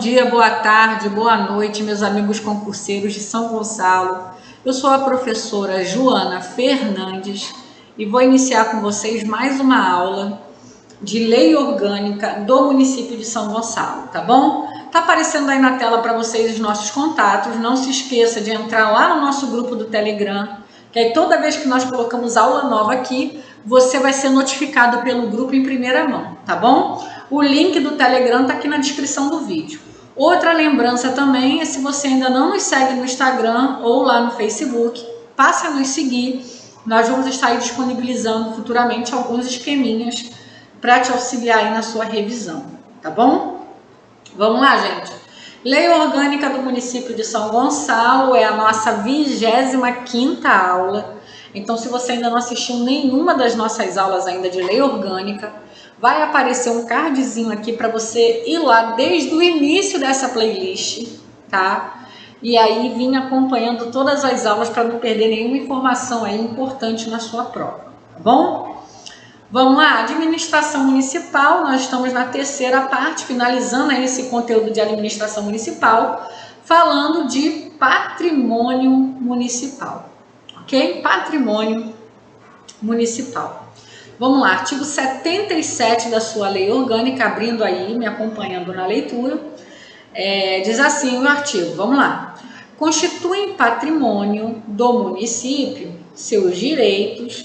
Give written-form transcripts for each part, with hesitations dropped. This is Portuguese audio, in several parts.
dia, boa tarde, boa noite, meus amigos concurseiros de São Gonçalo. Eu sou a professora Joana Fernandes e vou iniciar com vocês mais uma aula de lei orgânica do município de São Gonçalo, tá bom? Tá aparecendo aí na tela para vocês os nossos contatos. Não se esqueça de entrar lá no nosso grupo do Telegram, que aí toda vez que nós colocamos aula nova aqui, você vai ser notificado pelo grupo em primeira mão, tá bom? O link do Telegram está aqui na descrição do vídeo. Outra lembrança também é, se você ainda não nos segue no Instagram ou lá no Facebook, passe a nos seguir. Nós vamos estar aí disponibilizando futuramente alguns esqueminhas para te auxiliar aí na sua revisão, tá bom? Vamos lá, gente. Lei Orgânica do município de São Gonçalo é a nossa 25ª aula. Então, se você ainda não assistiu nenhuma das nossas aulas ainda de lei orgânica, vai aparecer um cardzinho aqui para você ir lá desde o início dessa playlist, tá? E aí vir acompanhando todas as aulas para não perder nenhuma informação aí importante na sua prova, tá bom? Vamos lá, administração municipal, nós estamos na terceira parte, finalizando aí esse conteúdo de administração municipal, falando de patrimônio municipal, ok? Patrimônio municipal. Vamos lá, artigo 77 da sua lei orgânica, abrindo aí, me acompanhando na leitura, diz assim o artigo, vamos lá. Constituem patrimônio do município seus direitos,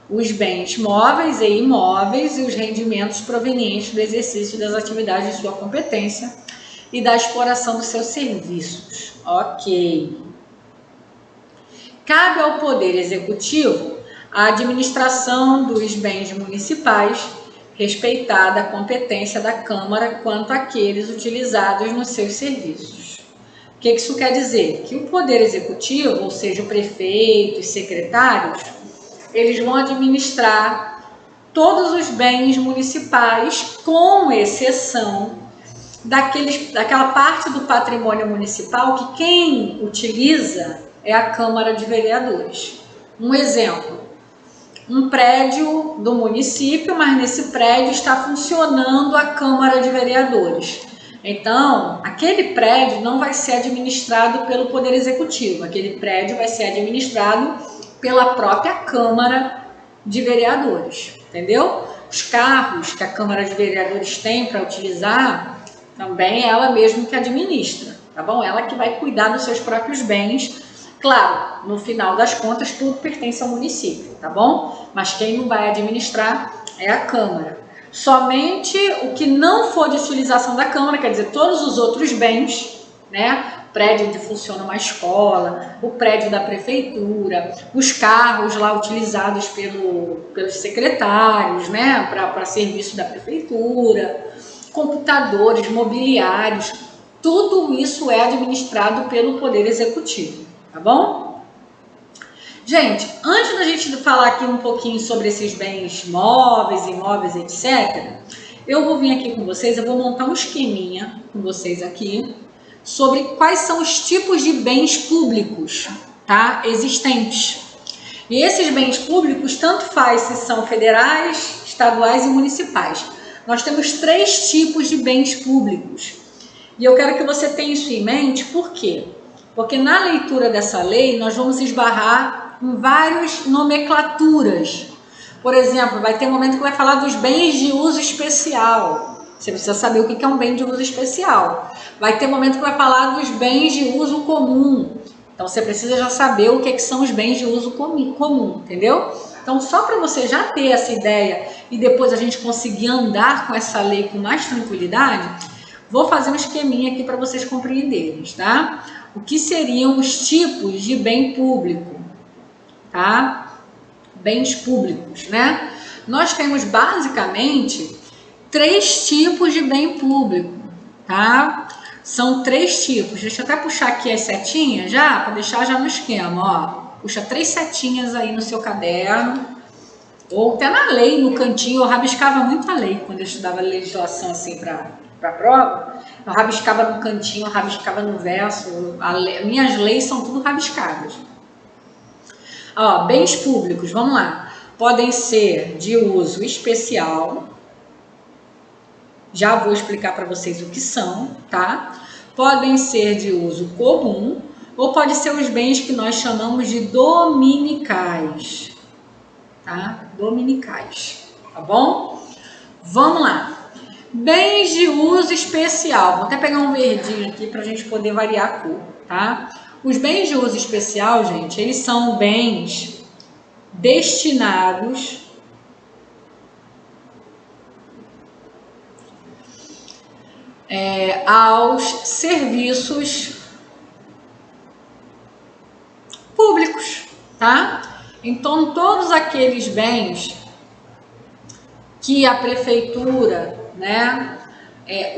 os bens móveis e imóveis e os rendimentos provenientes do exercício das atividades de sua competência e da exploração dos seus serviços. Ok. Cabe ao Poder Executivo a administração dos bens municipais, respeitada a competência da Câmara quanto àqueles utilizados nos seus serviços. O que isso quer dizer? Que o Poder Executivo, ou seja, o prefeito, os secretários, eles vão administrar todos os bens municipais, com exceção daquela parte do patrimônio municipal que quem utiliza é a Câmara de Vereadores. Um exemplo, um prédio do município, mas nesse prédio está funcionando a Câmara de Vereadores. Então, aquele prédio não vai ser administrado pelo Poder Executivo, aquele prédio vai ser administrado pela própria Câmara de Vereadores, entendeu? Os carros que a Câmara de Vereadores tem para utilizar, também é ela mesma que administra, tá bom? Ela que vai cuidar dos seus próprios bens. Claro, no final das contas, tudo pertence ao município, tá bom? Mas quem não vai administrar é a Câmara. Somente o que não for de utilização da Câmara, quer dizer, todos os outros bens, né? O prédio onde funciona uma escola, o prédio da prefeitura, os carros lá utilizados pelos secretários, né? Para serviço da prefeitura, computadores, mobiliários, tudo isso é administrado pelo Poder Executivo, tá bom? Gente, antes da gente falar aqui um pouquinho sobre esses bens móveis, imóveis, etc., eu vou vir aqui com vocês, eu vou montar um esqueminha com vocês aqui sobre quais são os tipos de bens públicos, tá, existentes. E esses bens públicos, tanto faz se são federais, estaduais e municipais. Nós temos 3 tipos de bens públicos. E eu quero que você tenha isso em mente, por quê? Porque na leitura dessa lei, nós vamos esbarrar em várias nomenclaturas. Por exemplo, vai ter um momento que vai falar dos bens de uso especial. Você precisa saber o que é um bem de uso especial. Vai ter um momento que vai falar dos bens de uso comum. Então, você precisa já saber o que são os bens de uso comum, entendeu? Então, só para você já ter essa ideia e depois a gente conseguir andar com essa lei com mais tranquilidade, vou fazer um esqueminha aqui para vocês compreenderem, tá? O que seriam os tipos de bem público, tá? Bens públicos, né? Nós temos basicamente 3 tipos de bem público, tá? São 3 tipos. Deixa eu até puxar aqui as setinhas já, para deixar já no esquema, ó. Puxa 3 setinhas aí no seu caderno, ou até na lei, no cantinho. Eu rabiscava muito a lei quando eu estudava legislação assim para prova. Eu rabiscava no cantinho, eu rabiscava no verso. Minhas leis são tudo rabiscadas. Ó, bens públicos, vamos lá. Podem ser de uso especial. Já vou explicar para vocês o que são, tá? podem ser de uso comum ou pode ser os bens que nós chamamos de dominicais, tá? Dominicais, tá bom? Vamos lá. Bens de uso especial. Vou até pegar um verdinho aqui para a gente poder variar a cor, tá? Os bens de uso especial, gente, eles são bens destinados aos serviços públicos, tá? Então, todos aqueles bens que a prefeitura, né,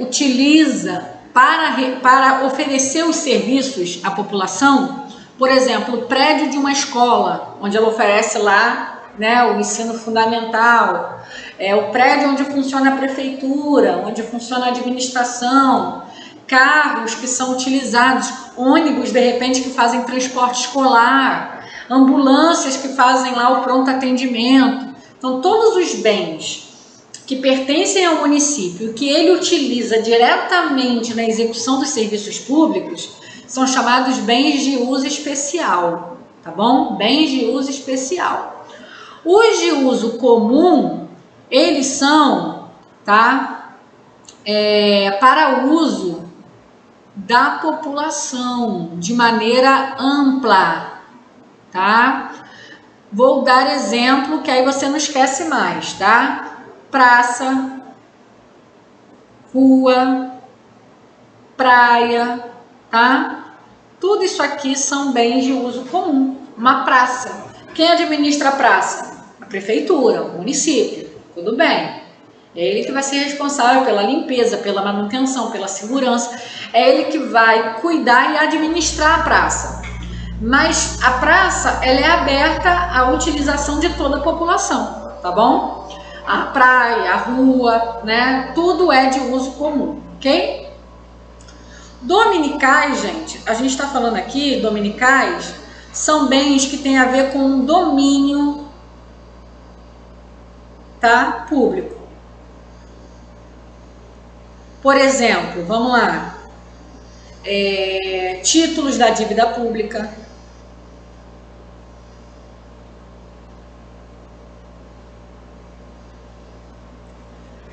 utiliza para oferecer os serviços à população, por exemplo, o prédio de uma escola, onde ela oferece lá, né, o ensino fundamental, o prédio onde funciona a prefeitura, onde funciona a administração, carros que são utilizados, ônibus, de repente, que fazem transporte escolar, ambulâncias que fazem lá o pronto atendimento. Então, todos os bens que pertencem ao município, que ele utiliza diretamente na execução dos serviços públicos, são chamados bens de uso especial, tá bom? Bens de uso especial. Os de uso comum, eles são, tá? Para uso da população, de maneira ampla, tá? Vou dar exemplo que aí você não esquece mais, tá? Praça, rua, praia, tá? Tudo isso aqui são bens de uso comum. Uma praça. Quem administra a praça? A prefeitura, o município. Tudo bem. É ele que vai ser responsável pela limpeza, pela manutenção, pela segurança. É ele que vai cuidar e administrar a praça. Mas a praça, ela é aberta à utilização de toda a população, tá bom? A praia, a rua, né? Tudo é de uso comum, ok? Dominicais, gente, a gente está falando aqui, dominicais, são bens que têm a ver com o domínio, tá? Público. Por exemplo, vamos lá, títulos da dívida pública.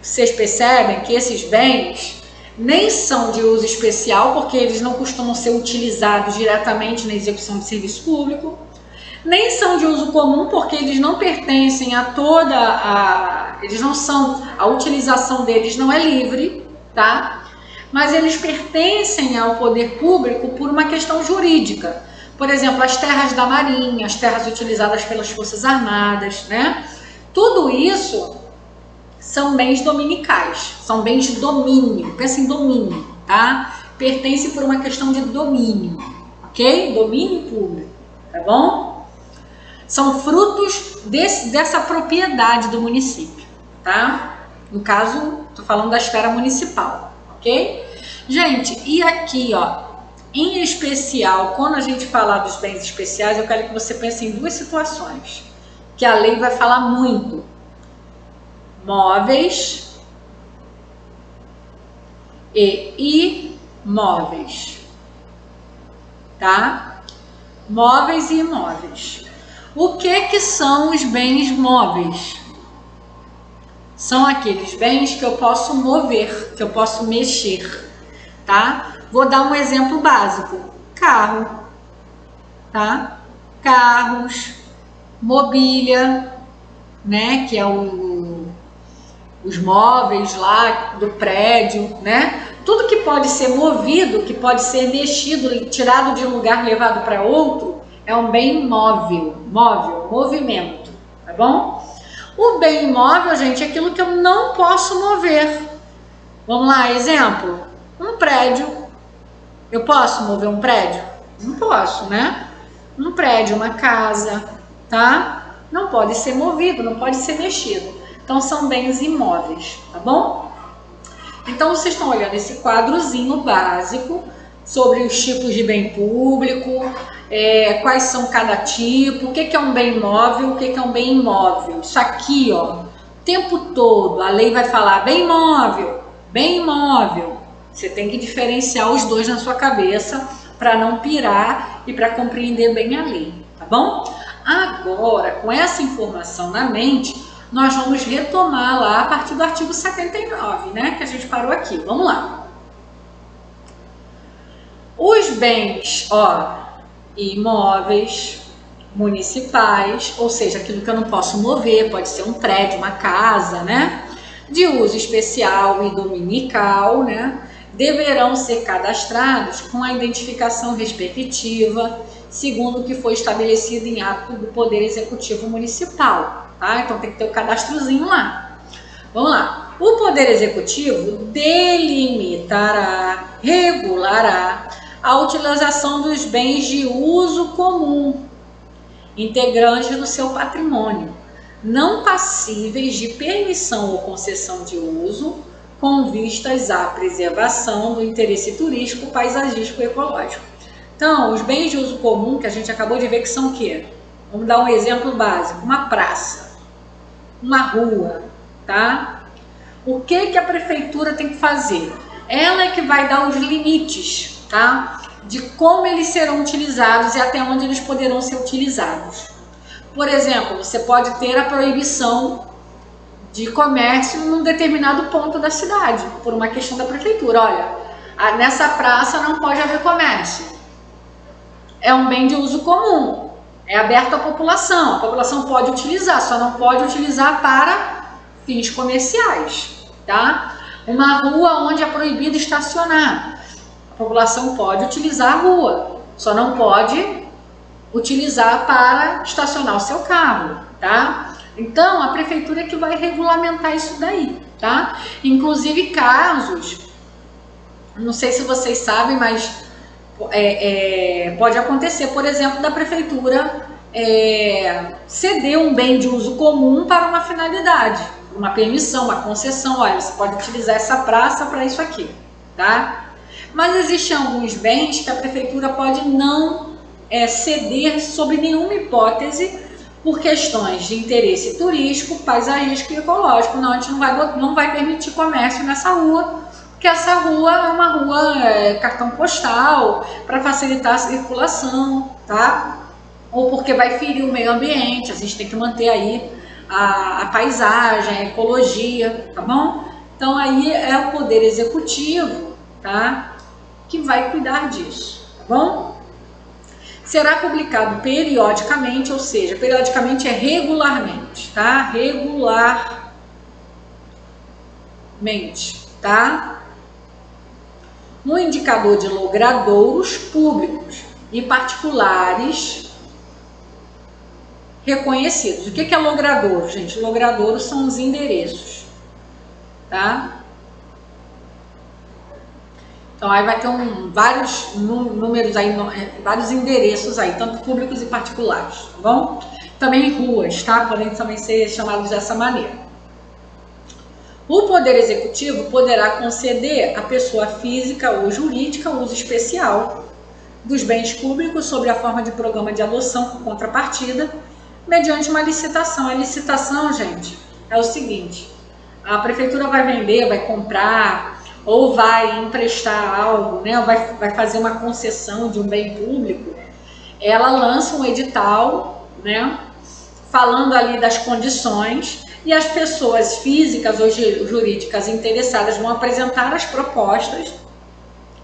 Vocês percebem que esses bens nem são de uso especial, porque eles não costumam ser utilizados diretamente na execução de serviço público, nem são de uso comum, porque eles não pertencem a eles não são, a utilização deles não é livre, tá? Mas eles pertencem ao poder público por uma questão jurídica. Por exemplo, as terras da Marinha, as terras utilizadas pelas Forças Armadas, né? Tudo isso são bens dominicais, são bens de domínio, pensa em domínio, tá? Pertence por uma questão de domínio, ok? Domínio público, tá bom? São frutos dessa propriedade do município, tá? No caso, tô falando da esfera municipal, ok? Gente, e aqui, ó, em especial, quando a gente falar dos bens especiais, eu quero que você pense em duas situações, que a lei vai falar muito. Móveis e imóveis, tá? Móveis e imóveis. O que são os bens móveis? São aqueles bens que eu posso mover, que eu posso mexer, tá? Vou dar um exemplo básico. Carro, tá? Carros, mobília, né? Que é os móveis lá do prédio, né? Tudo que pode ser movido, que pode ser mexido, tirado de um lugar, levado para outro, é um bem móvel, movimento, tá bom? O bem imóvel, gente, é aquilo que eu não posso mover. Vamos lá, exemplo, um prédio. Eu posso mover um prédio? Não posso, né? Um prédio, uma casa, tá? Não pode ser movido, não pode ser mexido. Então, são bens imóveis, tá bom? Então, vocês estão olhando esse quadrozinho básico sobre os tipos de bem público, quais são cada tipo, o que é um bem móvel, o que é um bem imóvel. Isso aqui, ó, o tempo todo, a lei vai falar bem imóvel, Você tem que diferenciar os dois na sua cabeça para não pirar e para compreender bem a lei, tá bom? Agora, com essa informação na mente, nós vamos retomar lá a partir do artigo 79, né? Que a gente parou aqui. Vamos lá. Os bens, imóveis municipais, ou seja, aquilo que eu não posso mover, pode ser um prédio, uma casa, né? De uso especial e dominical, né? Deverão ser cadastrados com a identificação respectiva, segundo o que foi estabelecido em ato do Poder Executivo Municipal, tá? Então tem que ter o cadastrozinho lá. Vamos lá. O Poder Executivo delimitará, regulará a utilização dos bens de uso comum, integrantes do seu patrimônio, não passíveis de permissão ou concessão de uso, com vistas à preservação do interesse turístico, paisagístico e ecológico. Então, os bens de uso comum, que a gente acabou de ver que são o quê? Vamos dar um exemplo básico, uma praça, uma rua, tá? O que a prefeitura tem que fazer? Ela é que vai dar os limites, tá? De como eles serão utilizados e até onde eles poderão ser utilizados. Por exemplo, você pode ter a proibição de comércio num determinado ponto da cidade, por uma questão da prefeitura. Olha, nessa praça não pode haver comércio. É um bem de uso comum, é aberto à população. A população pode utilizar, só não pode utilizar para fins comerciais, tá? Uma rua onde é proibido estacionar. A população pode utilizar a rua, só não pode utilizar para estacionar o seu carro, tá? Então, a prefeitura é que vai regulamentar isso daí, tá? Inclusive casos, não sei se vocês sabem, mas pode acontecer, por exemplo, da prefeitura ceder um bem de uso comum para uma finalidade, uma permissão, uma concessão. Olha, você pode utilizar essa praça para isso aqui, tá? Mas existem alguns bens que a prefeitura pode não ceder sob nenhuma hipótese por questões de interesse turístico, paisagístico e ecológico. Não, a gente não vai permitir comércio nessa rua, porque essa rua é uma rua cartão postal para facilitar a circulação, tá? Ou porque vai ferir o meio ambiente, a gente tem que manter aí a paisagem, a ecologia, tá bom? Então aí é o Poder Executivo, tá? Que vai cuidar disso, tá bom? Será publicado periodicamente, ou seja, periodicamente é regularmente, tá? Regularmente, tá? No indicador de logradouros públicos e particulares reconhecidos. O que é logradouro, gente? Logradouros são os endereços, tá? Então aí vai ter vários números aí, vários endereços aí, tanto públicos e particulares, tá bom? Também ruas, tá? Podem também ser chamados dessa maneira. O Poder Executivo poderá conceder à pessoa física ou jurídica uso especial dos bens públicos sob a forma de programa de adoção com contrapartida, mediante uma licitação. A licitação, gente, é o seguinte: a prefeitura vai vender, vai comprar ou vai emprestar algo, né? Vai fazer uma concessão de um bem público. Ela lança um edital, né? Falando ali das condições, e as pessoas físicas ou jurídicas interessadas vão apresentar as propostas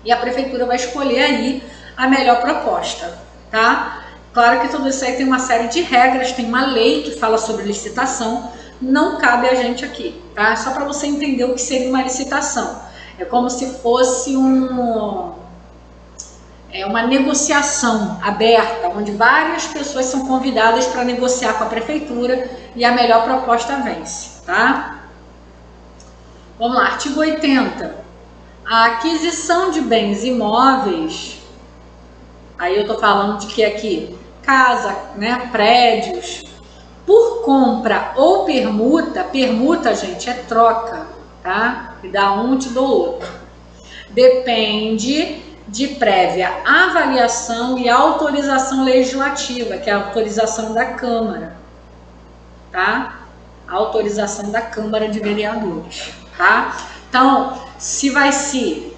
e a prefeitura vai escolher aí a melhor proposta, tá? Claro que tudo isso aí tem uma série de regras, tem uma lei que fala sobre licitação, não cabe a gente aqui, tá? Só para você entender o que seria uma licitação. É como se fosse uma negociação aberta, onde várias pessoas são convidadas para negociar com a prefeitura e a melhor proposta vence, tá? Vamos lá, artigo 80. A aquisição de bens imóveis, aí eu estou falando de que aqui? Casa, né, prédios, por compra ou permuta, gente, é troca, tá? E dá um, te dou outro. Depende de prévia avaliação e autorização legislativa, que é a autorização da Câmara, tá? A autorização da Câmara de Vereadores, tá? Então, se vai se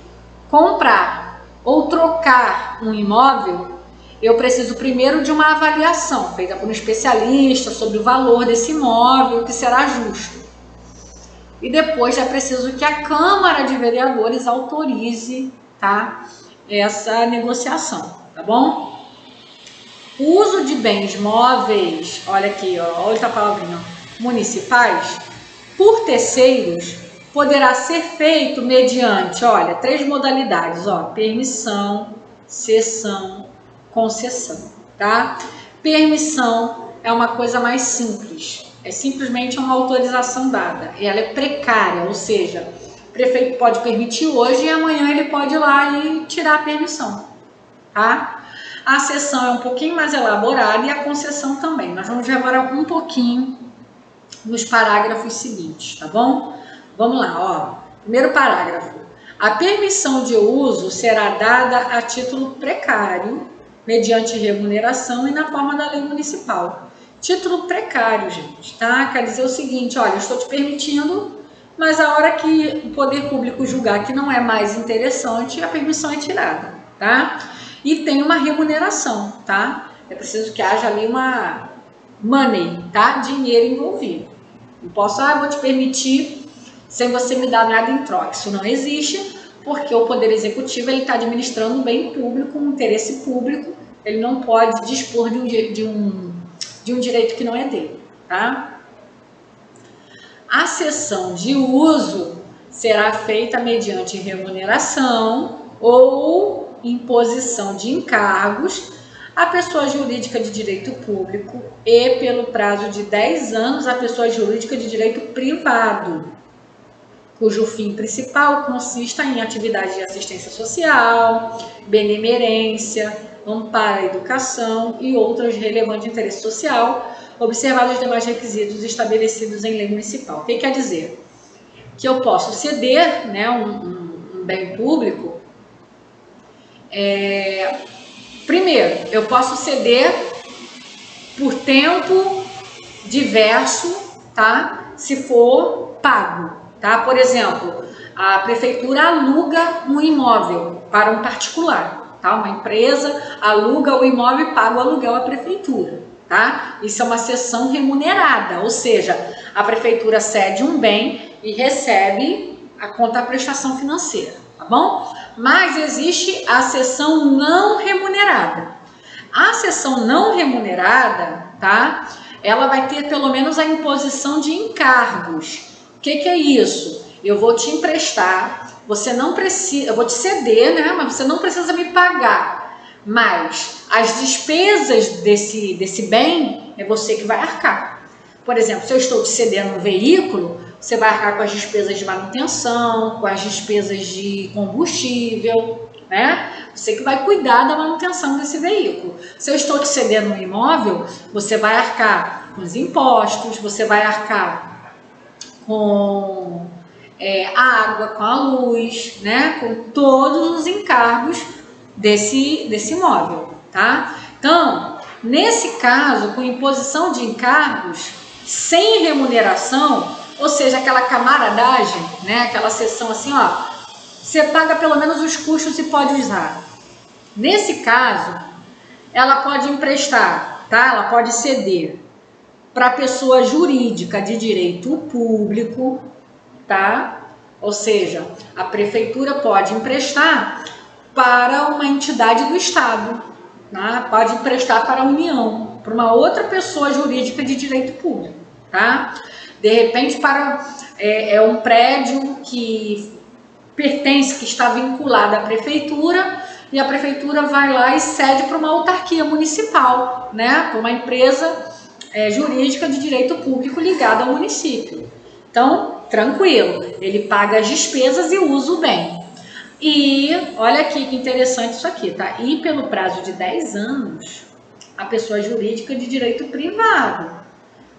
comprar ou trocar um imóvel, eu preciso primeiro de uma avaliação feita por um especialista sobre o valor desse imóvel, que será justo. E depois é preciso que a Câmara de Vereadores autorize, tá, essa negociação, tá bom? O uso de bens móveis, olha aqui, ó, olha essa palavrinha, municipais, por terceiros, poderá ser feito mediante, olha, 3 modalidades, ó, permissão, cessão, concessão, tá? Permissão é uma coisa mais simples, é simplesmente uma autorização dada, e ela é precária, ou seja, o prefeito pode permitir hoje e amanhã ele pode ir lá e tirar a permissão, tá? A cessão é um pouquinho mais elaborada e a concessão também. Nós vamos ver agora um pouquinho nos parágrafos seguintes, tá bom? Vamos lá, ó. Primeiro parágrafo. A permissão de uso será dada a título precário, mediante remuneração e na forma da lei municipal. Título precário, gente, tá? Quer dizer o seguinte, olha, eu estou te permitindo, mas a hora que o poder público julgar que não é mais interessante, a permissão é tirada, tá? E tem uma remuneração, tá? É preciso que haja ali uma money, tá? Dinheiro envolvido. Não posso, vou te permitir sem você me dar nada em troca. Isso não existe, porque o Poder Executivo ele está administrando um bem público, um interesse público. Ele não pode dispor de um direito que não é dele, tá? A cessão de uso será feita mediante remuneração ou imposição de encargos à pessoa jurídica de direito público e, pelo prazo de 10 anos, à pessoa jurídica de direito privado, cujo fim principal consista em atividade de assistência social, benemerência, amparo à educação e outros relevantes de interesse social, observados os demais requisitos estabelecidos em lei municipal. O que quer dizer? Que eu posso ceder, né, um bem público. Primeiro, eu posso ceder por tempo diverso, tá? Se for pago, tá? Por exemplo, a prefeitura aluga um imóvel para um particular, tá? Uma empresa aluga o imóvel e paga o aluguel à prefeitura, tá? Isso é uma cessão remunerada, ou seja, a prefeitura cede um bem e recebe a contraprestação financeira, tá bom? Mas existe a cessão não remunerada. A cessão não remunerada, tá? Ela vai ter pelo menos a imposição de encargos. O que é isso? Eu vou te emprestar, você não precisa, eu vou te ceder, né? Mas você não precisa me pagar. Mas as despesas desse bem é você que vai arcar. Por exemplo, se eu estou te cedendo um veículo, você vai arcar com as despesas de manutenção, com as despesas de combustível, né? Você que vai cuidar da manutenção desse veículo. Se eu estou te cedendo um imóvel, você vai arcar com os impostos, você vai arcar com a água, com a luz, né? Com todos os encargos desse imóvel, tá? Então, nesse caso, com imposição de encargos, sem remuneração, ou seja, aquela camaradagem, né? Aquela cessão assim, ó, você paga pelo menos os custos e pode usar. Nesse caso, ela pode emprestar, tá? Ela pode ceder para pessoa jurídica de direito público, tá? Ou seja, a prefeitura pode emprestar para uma entidade do Estado, tá? Pode emprestar para a União, para uma outra pessoa jurídica de direito público, tá? De repente, para um prédio que pertence, que está vinculado à prefeitura, e a prefeitura vai lá e cede para uma autarquia municipal, né? Para uma empresa jurídica de direito público ligada ao município. Então, tranquilo, ele paga as despesas e usa o bem. E olha aqui que interessante isso aqui, tá? E pelo prazo de 10 anos, a pessoa jurídica de direito privado.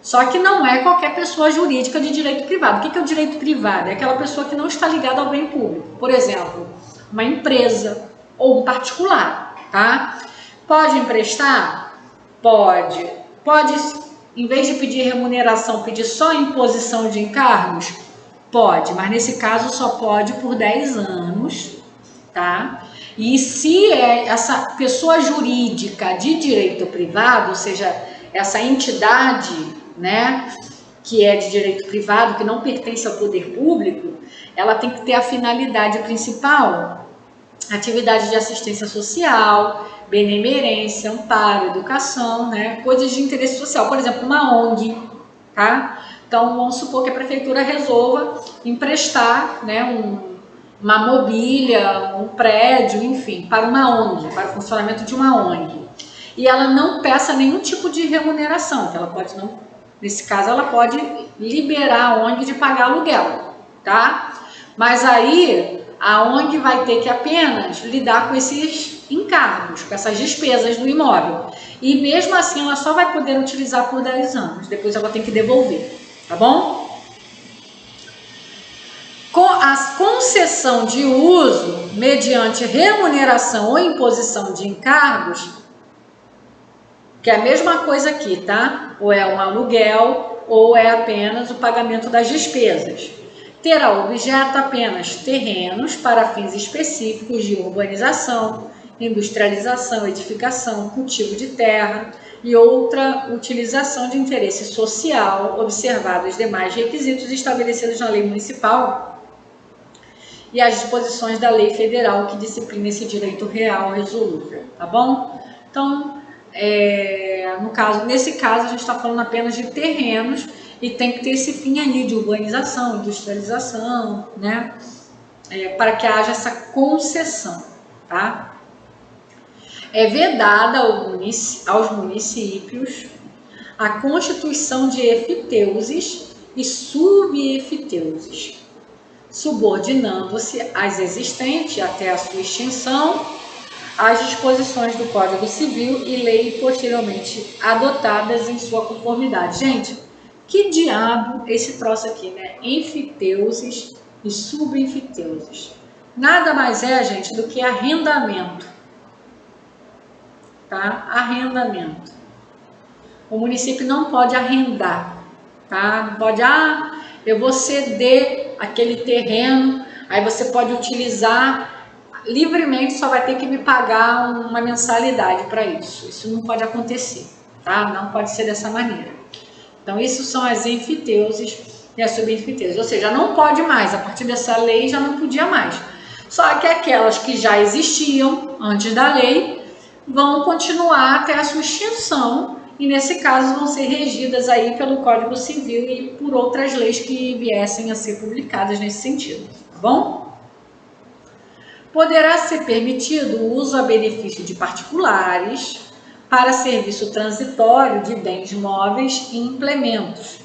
Só que não é qualquer pessoa jurídica de direito privado. O que é o direito privado? É aquela pessoa que não está ligada ao bem público. Por exemplo, uma empresa ou um particular, tá? Pode emprestar? Pode. Pode, em vez de pedir remuneração, pedir só imposição de encargos? Pode, mas nesse caso só pode por 10 anos, tá? E se essa pessoa jurídica de direito privado, ou seja, essa entidade, né, que é de direito privado, que não pertence ao poder público, ela tem que ter a finalidade principal, atividade de assistência social, benemerência, amparo, educação, né, coisas de interesse social, por exemplo, uma ONG, tá? Então, vamos supor que a prefeitura resolva emprestar, né, uma mobília, um prédio, enfim, para uma ONG, para o funcionamento de uma ONG. E ela não peça nenhum tipo de remuneração, que ela pode não, nesse caso, ela pode liberar a ONG de pagar aluguel, tá? Mas aí a ONG vai ter que apenas lidar com esses encargos, com essas despesas do imóvel. E mesmo assim ela só vai poder utilizar por 10 anos, depois ela tem que devolver, tá bom? Com a concessão de uso mediante remuneração ou imposição de encargos, que é a mesma coisa aqui, tá? Ou é um aluguel ou é apenas o pagamento das despesas. Terá objeto apenas terrenos para fins específicos de urbanização, industrialização, edificação, cultivo de terra e outra utilização de interesse social, observados os demais requisitos estabelecidos na lei municipal e as disposições da lei federal que disciplina esse direito real resolúvel, tá bom? Então, nesse caso, a gente está falando apenas de terrenos e tem que ter esse fim aí de urbanização, industrialização, né? Para que haja essa concessão, tá? É vedada aos municípios a constituição de efiteuses e subefiteuses, subordinando-se às existentes até a sua extinção às disposições do Código Civil e lei posteriormente adotadas em sua conformidade. Gente, que diabo esse troço aqui, né? Enfiteuses e subinfiteuses. Nada mais é, gente, do que arrendamento. Tá? Arrendamento. O município não pode arrendar, tá? Não pode, eu vou ceder aquele terreno, aí você pode utilizar livremente, só vai ter que me pagar uma mensalidade para isso. Isso não pode acontecer, tá? Não pode ser dessa maneira. Então, isso são as enfiteuses e as subinfiteuses. Ou seja, não pode mais, a partir dessa lei já não podia mais. Só que aquelas que já existiam antes da lei vão continuar até a sua extinção e, nesse caso, vão ser regidas aí pelo Código Civil e por outras leis que viessem a ser publicadas nesse sentido, tá bom? Poderá ser permitido o uso a benefício de particulares para serviço transitório de bens móveis e implementos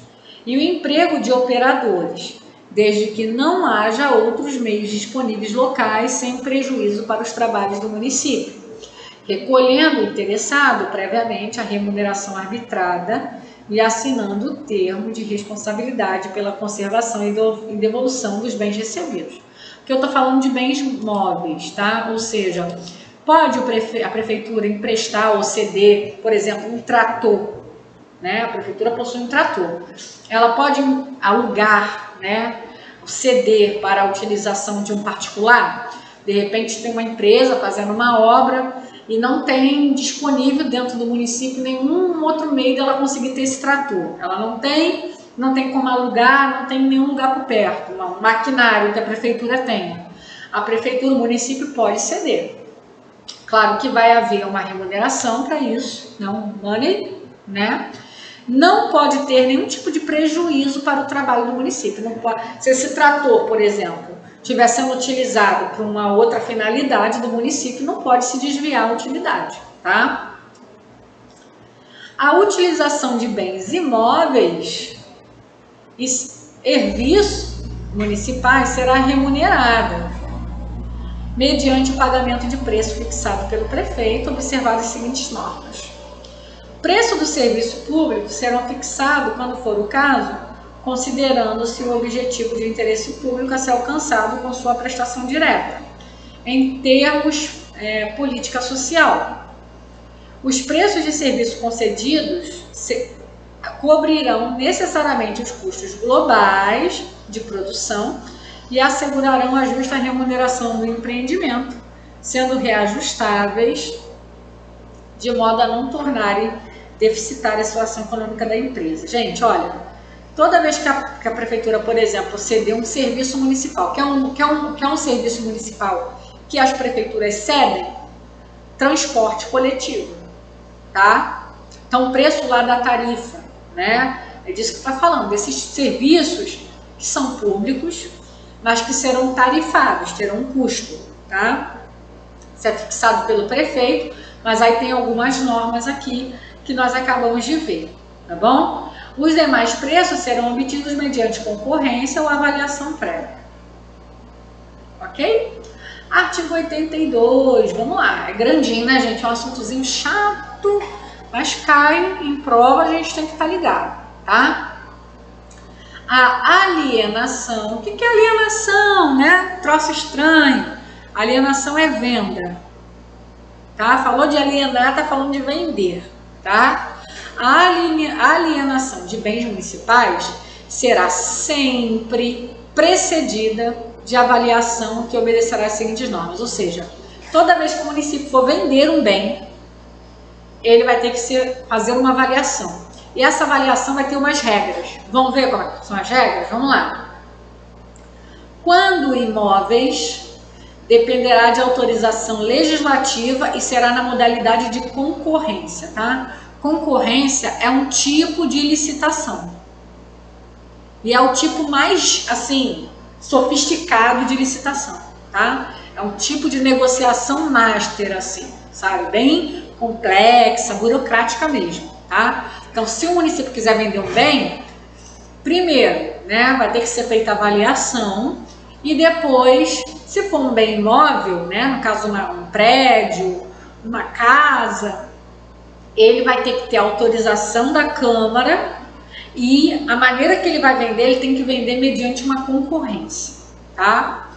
e o emprego de operadores, desde que não haja outros meios disponíveis locais sem prejuízo para os trabalhos do município, recolhendo o interessado previamente a remuneração arbitrada e assinando o termo de responsabilidade pela conservação e devolução dos bens recebidos. Porque eu estou falando de bens móveis, tá? Ou seja, pode a prefeitura emprestar ou ceder, por exemplo, um trator, né? A prefeitura possui um trator. Ela pode alugar, né? Ceder para a utilização de um particular. De repente tem uma empresa fazendo uma obra e não tem disponível dentro do município nenhum outro meio dela conseguir ter esse trator. Ela não tem como alugar, não tem nenhum lugar por perto, um maquinário que a prefeitura tenha. A prefeitura, o município pode ceder. Claro que vai haver uma remuneração para isso, não money, né? Não pode ter nenhum tipo de prejuízo para o trabalho do município. Não pode, se esse trator, por exemplo, estiver sendo utilizado para uma outra finalidade do município, não pode se desviar a utilidade, tá? A utilização de bens imóveis e serviços municipais será remunerada mediante o pagamento de preço fixado pelo prefeito, observadas as seguintes normas. O preço do serviço público será fixado, quando for o caso, considerando-se o objetivo de interesse público a ser alcançado com sua prestação direta, em termos política social. Os preços de serviço concedidos cobrirão necessariamente os custos globais de produção e assegurarão a justa remuneração do empreendimento, sendo reajustáveis, de modo a não tornarem deficitária a situação econômica da empresa. Gente, olha, toda vez que a prefeitura, por exemplo, ceder um serviço municipal, que é um serviço municipal que as prefeituras cedem, transporte coletivo, tá? Então, o preço lá da tarifa, né? É disso que está falando, desses serviços que são públicos, mas que serão tarifados, terão um custo, tá? Isso é fixado pelo prefeito, mas aí tem algumas normas aqui que nós acabamos de ver, tá bom? Os demais preços serão obtidos mediante concorrência ou avaliação prévia. Ok? Artigo 82, vamos lá. É grandinho, né, gente? É um assuntozinho chato, mas cai em prova, a gente tem que estar ligado, tá? A alienação. O que é alienação, né? Troço estranho. Alienação é venda, tá? Falou de alienar, tá falando de vender, tá? A alienação de bens municipais será sempre precedida de avaliação que obedecerá às seguintes normas, ou seja, toda vez que o município for vender um bem, ele vai ter que fazer uma avaliação. E essa avaliação vai ter umas regras. Vamos ver como são as regras? Vamos lá. Quando imóveis, dependerá de autorização legislativa e será na modalidade de concorrência, tá? Concorrência é um tipo de licitação. E é o tipo mais, assim, sofisticado de licitação, tá? É um tipo de negociação master, assim, sabe? Bem complexa, burocrática mesmo, tá? Então, se o município quiser vender um bem, primeiro, né, vai ter que ser feita a avaliação e depois, se for um bem imóvel, né, no caso um prédio, uma casa, ele vai ter que ter autorização da Câmara e a maneira que ele vai vender, ele tem que vender mediante uma concorrência, tá?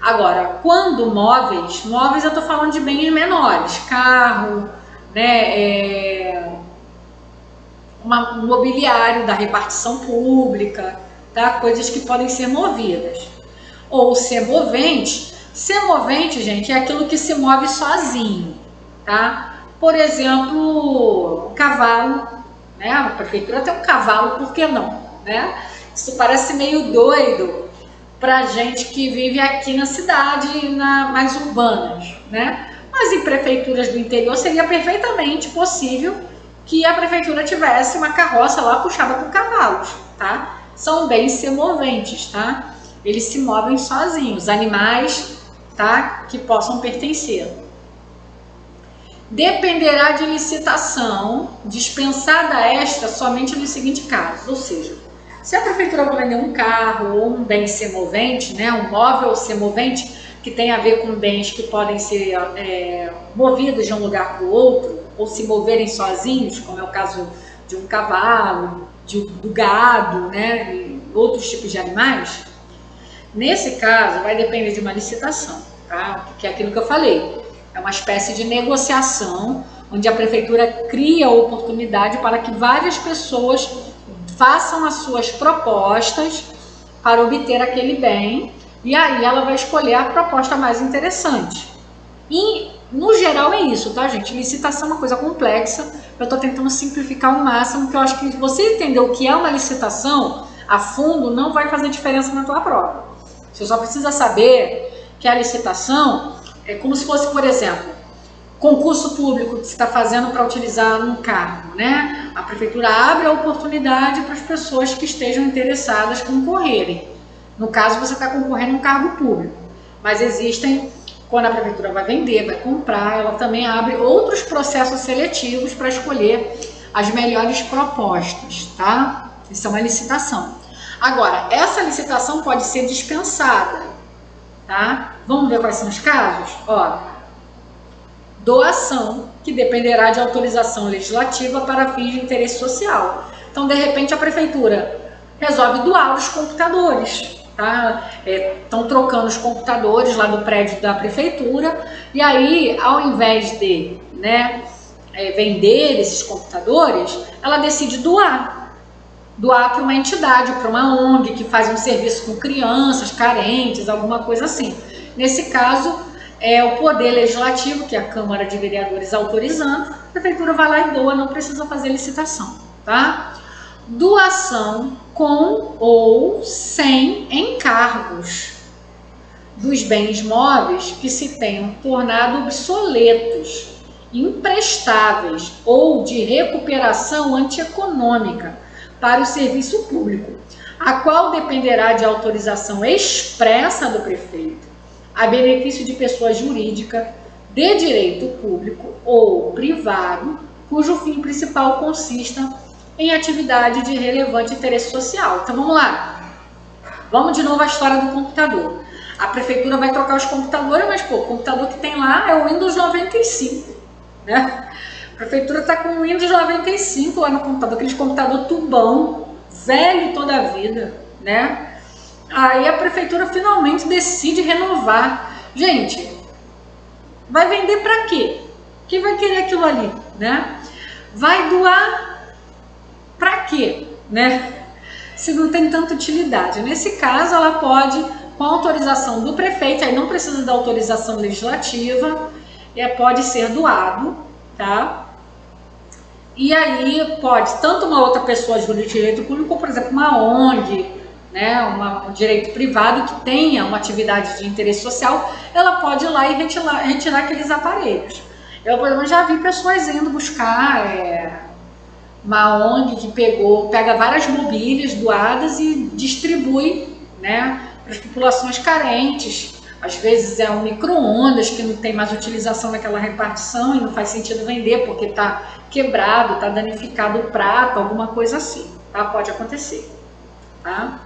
Agora, quando móveis eu tô falando de bens menores, carro, né, um mobiliário da repartição pública, tá? Coisas que podem ser movidas. Ou semovente. Semovente, gente, é aquilo que se move sozinho, tá? Por exemplo, um cavalo, né? A prefeitura tem um cavalo, por que não, né? Isso parece meio doido pra gente que vive aqui na cidade, mais urbanas, né? Mas em prefeituras do interior seria perfeitamente possível que a prefeitura tivesse uma carroça lá puxada por cavalos, tá? São bens semoventes, tá? Eles se movem sozinhos, animais, tá? Que possam pertencer. Dependerá de licitação, dispensada esta somente nos seguintes casos, ou seja, se a prefeitura vai vender um carro ou um bem semovente, né? Um móvel semovente, que tem a ver com bens que podem ser movidos de um lugar para o outro, ou se moverem sozinhos, como é o caso de um cavalo, do gado, né, e outros tipos de animais. Nesse caso, vai depender de uma licitação, tá? Que é aquilo que eu falei. É uma espécie de negociação, onde a prefeitura cria a oportunidade para que várias pessoas façam as suas propostas para obter aquele bem, e aí ela vai escolher a proposta mais interessante. E, no geral, é isso, tá, gente? Licitação é uma coisa complexa, eu estou tentando simplificar ao máximo, porque eu acho que se você entender o que é uma licitação a fundo, não vai fazer diferença na tua prova. Você só precisa saber que a licitação é como se fosse, por exemplo, concurso público que você está fazendo para utilizar um cargo, né? A prefeitura abre a oportunidade para as pessoas que estejam interessadas concorrerem. No caso, você está concorrendo a um cargo público, mas existem, quando a prefeitura vai vender, vai comprar, ela também abre outros processos seletivos para escolher as melhores propostas, tá? Isso é uma licitação. Agora, essa licitação pode ser dispensada, tá? Vamos ver quais são os casos? Ó, doação, que dependerá de autorização legislativa para fins de interesse social. Então, de repente, a prefeitura resolve doar os computadores, tá? Estão trocando os computadores lá do prédio da prefeitura, e aí, ao invés de, né, vender esses computadores, ela decide doar para uma entidade, para uma ONG que faz um serviço com crianças carentes, alguma coisa assim. Nesse caso, é o poder legislativo, que é a Câmara de Vereadores autorizando, a prefeitura vai lá e doa, não precisa fazer licitação, tá? Doação com ou sem encargos dos bens móveis que se tenham tornado obsoletos, imprestáveis ou de recuperação antieconômica para o serviço público, a qual dependerá de autorização expressa do prefeito, a benefício de pessoa jurídica de direito público ou privado, cujo fim principal consista em atividade de relevante interesse social. Então vamos lá, vamos de novo à história do computador. A prefeitura vai trocar os computadores, mas pô, o computador que tem lá é o Windows 95, né? A prefeitura está com o Windows 95 lá no computador, aquele computador tubão, velho toda a vida, né? Aí a prefeitura finalmente decide renovar. Gente, vai vender para quê? Quem vai querer aquilo ali, né? Vai doar para quê, né? Se não tem tanta utilidade. Nesse caso, ela pode, com a autorização do prefeito, aí não precisa da autorização legislativa, pode ser doado, tá? E aí pode, tanto uma outra pessoa de direito público, como por exemplo uma ONG, né, um direito privado que tenha uma atividade de interesse social, ela pode ir lá e retirar aqueles aparelhos. Eu, por exemplo, já vi pessoas indo buscar uma ONG que pega várias mobílias doadas e distribui, né, para as populações carentes. Às vezes é um micro-ondas que não tem mais utilização naquela repartição e não faz sentido vender porque está quebrado, está danificado o prato, alguma coisa assim, tá? Pode acontecer, tá?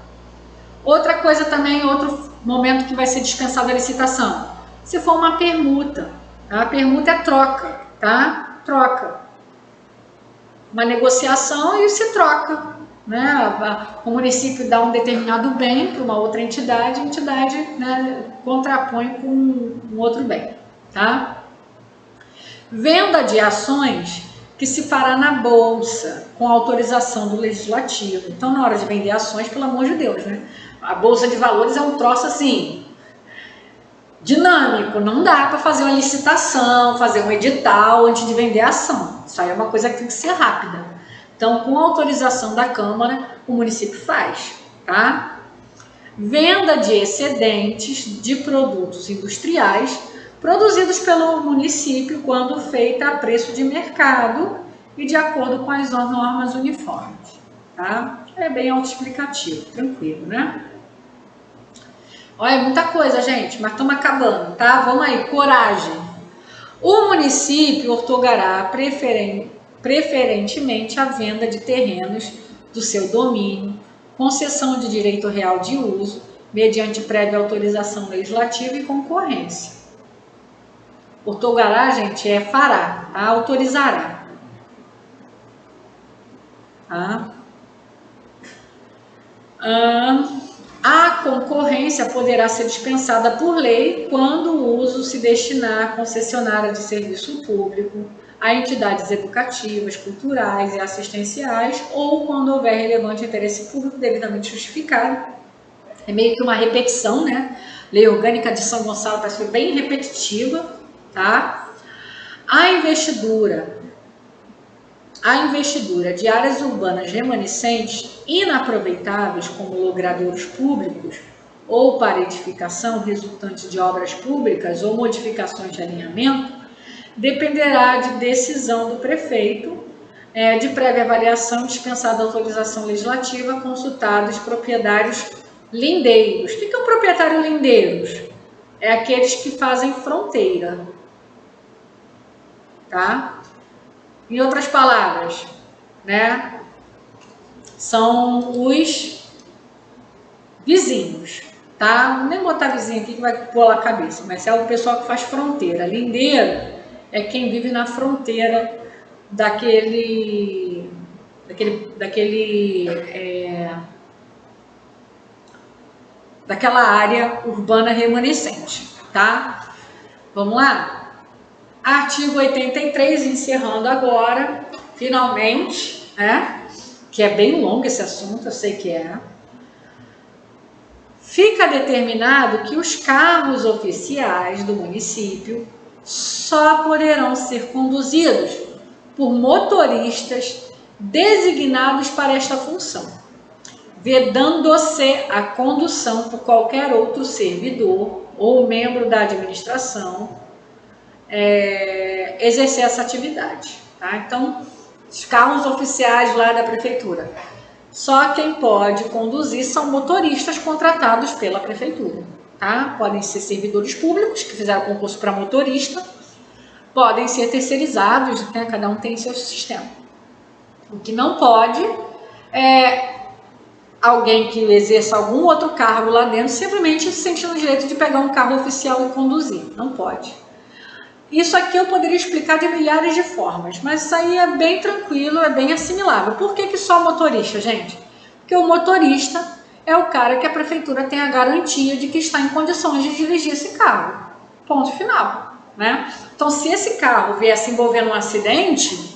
Outra coisa também, outro momento que vai ser dispensada a licitação, se for uma permuta, tá? A permuta é troca, tá? Troca. Uma negociação e se troca, né? O município dá um determinado bem para uma outra entidade, a entidade, né, contrapõe com um outro bem, tá? Venda de ações que se fará na bolsa com autorização do legislativo. Então, na hora de vender ações, pelo amor de Deus, né? A bolsa de valores é um troço assim dinâmico, não dá para fazer uma licitação, fazer um edital antes de vender a ação. Isso aí é uma coisa que tem que ser rápida. Então, com autorização da Câmara, o município faz, tá? Venda de excedentes de produtos industriais produzidos pelo município quando feita a preço de mercado e de acordo com as normas uniformes, tá? É bem autoexplicativo, tranquilo, né? Olha, muita coisa, gente, mas estamos acabando, tá? Vamos aí, coragem. O município outorgará preferentemente a venda de terrenos do seu domínio, concessão de direito real de uso, mediante prévia autorização legislativa e concorrência. Outorgará, gente, fará, tá? Autorizará. Tá? A concorrência poderá ser dispensada por lei quando o uso se destinar à concessionária de serviço público, a entidades educativas, culturais e assistenciais ou quando houver relevante interesse público devidamente justificado. É meio que uma repetição, né? Lei Orgânica de São Gonçalo parece bem repetitiva, tá? A investidura de áreas urbanas remanescentes inaproveitáveis como logradouros públicos ou para edificação resultante de obras públicas ou modificações de alinhamento dependerá de decisão do prefeito, de prévia avaliação, dispensada autorização legislativa, consultados proprietários lindeiros. O que é um proprietário lindeiros? É aqueles que fazem fronteira, tá? Em outras palavras, né? São os vizinhos, tá? Não nem botar vizinho aqui que vai pular a cabeça, mas é o pessoal que faz fronteira. Lindeiro é quem vive na fronteira daquela área urbana remanescente, tá? Vamos lá? Artigo 83, encerrando agora, finalmente, que é bem longo esse assunto, eu sei que é. fica determinado que os carros oficiais do município só poderão ser conduzidos por motoristas designados para esta função, vedando-se a condução por qualquer outro servidor ou membro da administração exercer essa atividade. Tá? Então, os carros oficiais lá da prefeitura, só quem pode conduzir são motoristas contratados pela prefeitura. Tá? Podem ser servidores públicos que fizeram concurso para motorista, podem ser terceirizados, né? Cada um tem seu sistema. O que não pode é alguém que exerça algum outro cargo lá dentro simplesmente se sentindo o direito de pegar um carro oficial e conduzir. Não pode. Isso aqui eu poderia explicar de milhares de formas, mas isso aí é bem tranquilo, é bem assimilável. Por que só motorista, gente? Porque o motorista é o cara que a prefeitura tem a garantia de que está em condições de dirigir esse carro. Ponto final, né? Então, se esse carro vier se envolver num acidente,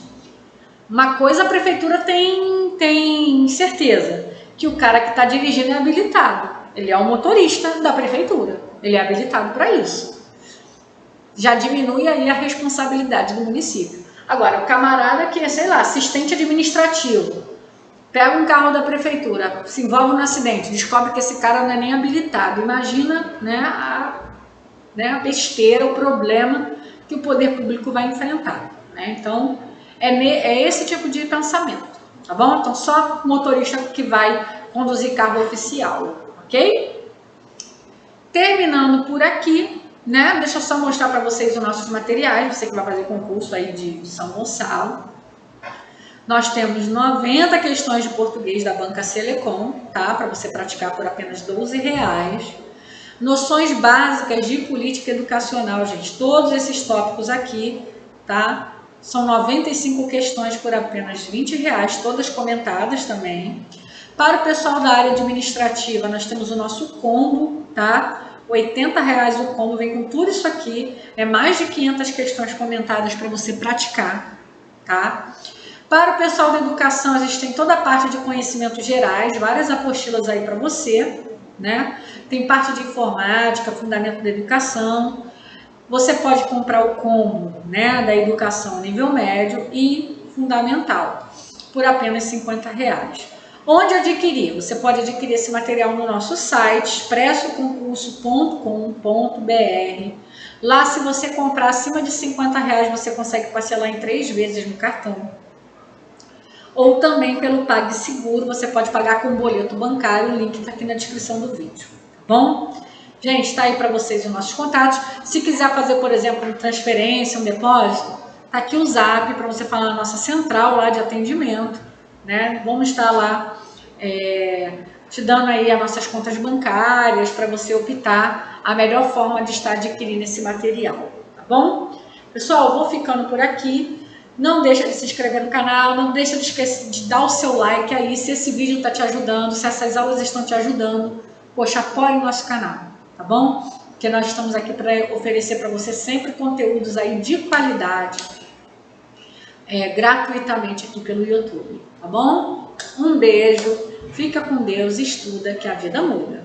uma coisa a prefeitura tem certeza, que o cara que está dirigindo é habilitado. Ele é o motorista da prefeitura, ele é habilitado para isso. Já diminui aí a responsabilidade do município. Agora, o camarada que é, sei lá, assistente administrativo, pega um carro da prefeitura, se envolve no acidente, descobre que esse cara não é nem habilitado. Imagina, né, a besteira, o problema que o poder público vai enfrentar. Né? Então, é esse tipo de pensamento, tá bom? Então, só motorista que vai conduzir carro oficial, ok? Terminando por aqui, né? Deixa eu só mostrar para vocês os nossos materiais, você que vai fazer concurso aí de São Gonçalo. Nós temos 90 questões de português da Banca Selecom, tá? Para você praticar por apenas R$12. Noções básicas de política educacional, gente. Todos esses tópicos aqui, tá? São 95 questões por apenas R$20, todas comentadas também. Para o pessoal da área administrativa, nós temos o nosso combo, tá? R$80 o combo, vem com tudo isso aqui. É mais de 500 questões comentadas para você praticar, tá? Para o pessoal da educação, a gente tem toda a parte de conhecimentos gerais, várias apostilas aí para você, né? Tem parte de informática, fundamento da educação. Você pode comprar o combo, né, da educação nível médio e fundamental por apenas R$50. Onde adquirir? Você pode adquirir esse material no nosso site expressoconcurso.com.br. Lá, se você comprar acima de R$50, você consegue parcelar em 3 vezes no cartão. Ou também pelo PagSeguro, você pode pagar com boleto bancário, o link está aqui na descrição do vídeo, tá bom? Gente, está aí para vocês os nossos contatos. Se quiser fazer, por exemplo, uma transferência, um depósito, tá aqui o Zap para você falar na nossa central lá de atendimento, né? Vamos estar lá te dando aí as nossas contas bancárias para você optar a melhor forma de estar adquirindo esse material, tá bom? Pessoal, vou ficando por aqui. Não deixa de se inscrever no canal, não deixa de esquecer de dar o seu like aí, se esse vídeo está te ajudando, se essas aulas estão te ajudando, poxa, apoie o nosso canal, tá bom? Porque nós estamos aqui para oferecer para você sempre conteúdos aí de qualidade, gratuitamente aqui pelo YouTube, tá bom? Um beijo, fica com Deus, estuda que a vida muda.